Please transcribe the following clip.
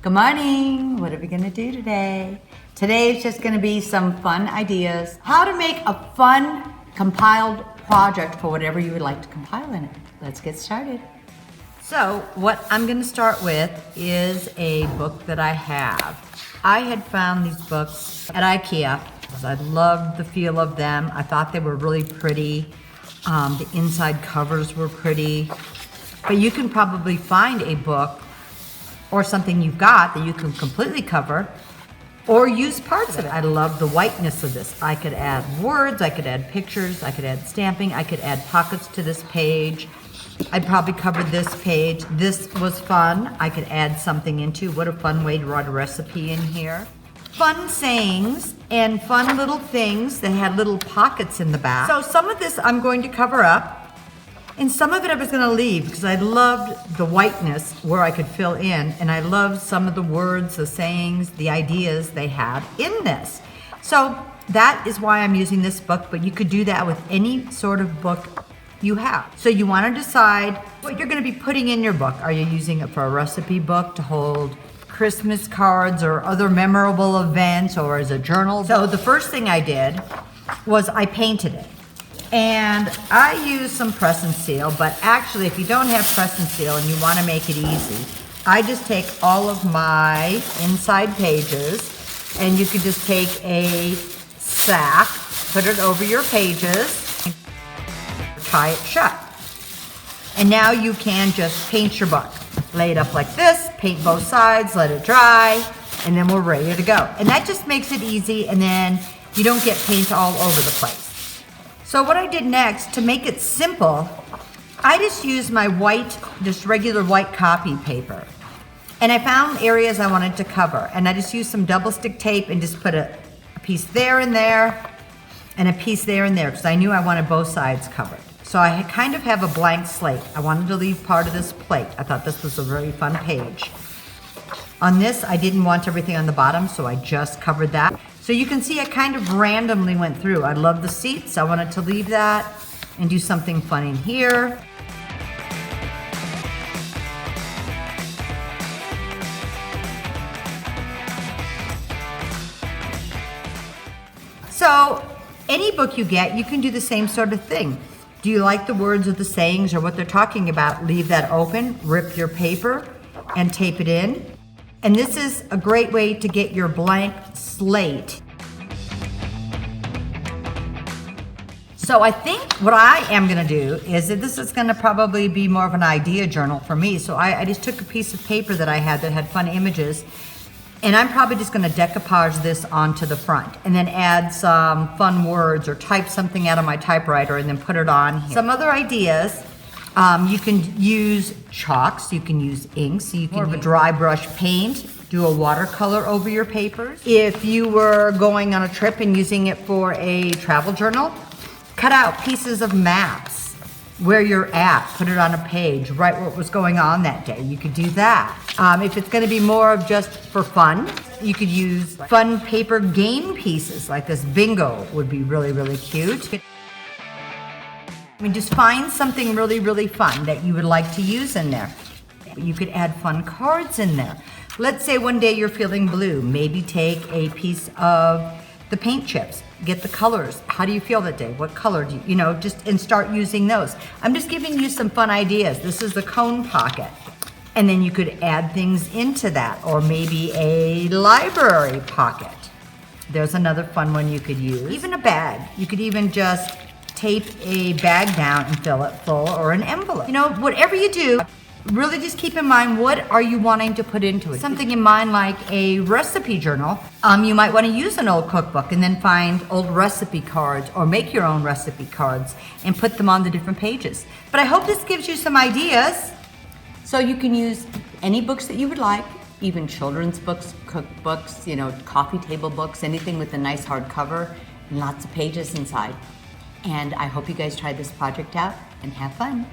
Good morning. What are we gonna do today? Today is just gonna be some fun ideas. How to make a fun compiled project for whatever you would like to compile in it. Let's get started. So what I'm gonna start with is a book that I have. I had found these books at IKEA. I loved the feel of them. I thought they were really pretty. The inside covers were pretty. But you can probably find a book or something you've got that you can completely cover or use parts of it. I love the whiteness of this. I could add words, I could add pictures, I could add stamping, I could add pockets to this page. I'd probably cover this page. This was fun. I could add something into. What a fun way to write a recipe in here. Fun sayings and fun little things that had little pockets in the back. So some of this I'm going to cover up, and some of it I was going to leave because I loved the whiteness where I could fill in, and I loved some of the words, the sayings, the ideas they had in this. So that is why I'm using this book, but you could do that with any sort of book you have. So you want to decide what you're going to be putting in your book. Are you using it for a recipe book to hold Christmas cards or other memorable events, or as a journal? So the first thing I did was I painted it. And I used some press and seal, but actually if you don't have press and seal and you want to make it easy, I just take all of my inside pages, and you could just take a sack, put it over your pages, and tie it shut. And now you can just paint your book. Lay it up like this, paint both sides, let it dry, and then we're ready to go. And that just makes it easy, and then you don't get paint all over the place. So what I did next, to make it simple, I just used my white, just regular white copy paper. And I found areas I wanted to cover, and I just used some double stick tape and just put a piece there and there, and a piece there and there, because I knew I wanted both sides covered. So I kind of have a blank slate. I wanted to leave part of this plate. I thought this was a really fun page. On this, I didn't want everything on the bottom, so I just covered that. So you can see I kind of randomly went through. I love the seats. I wanted to leave that and do something fun in here. So any book you get, you can do the same sort of thing. Do you like the words or the sayings or what they're talking about? Leave that open, rip your paper, and tape it in. And this is a great way to get your blank slate. So I think what I am gonna do is that this is gonna probably be more of an idea journal for me. So I just took a piece of paper that I had that had fun images, and I'm probably just gonna decoupage this onto the front and then add some fun words or type something out of my typewriter and then put it on here. Some other ideas, you can use chalks, you can use inks, you can use dry brush paint, do a watercolor over your papers. If you were going on a trip and using it for a travel journal, cut out pieces of maps where you're at, put it on a page, write what was going on that day. You could do that. If it's gonna be more of just for fun, you could use fun paper game pieces like this. Bingo would be really, really cute. I mean, just find something really, really fun that you would like to use in there. You could add fun cards in there. Let's say one day you're feeling blue. Maybe take a piece of the paint chips. Get the colors. How do you feel that day? What color do you know, and start using those. I'm just giving you some fun ideas. This is the cone pocket. And then you could add things into that, or maybe a library pocket. There's another fun one you could use. Even a bag. You could even just tape a bag down and fill it full, or an envelope. You know, whatever you do, really just keep in mind, what are you wanting to put into it? Something in mind like a recipe journal. You might want to use an old cookbook and then find old recipe cards, or make your own recipe cards and put them on the different pages. But I hope this gives you some ideas. So you can use any books that you would like, even children's books, cookbooks, you know, coffee table books, anything with a nice hardcover and lots of pages inside. And I hope you guys try this project out and have fun.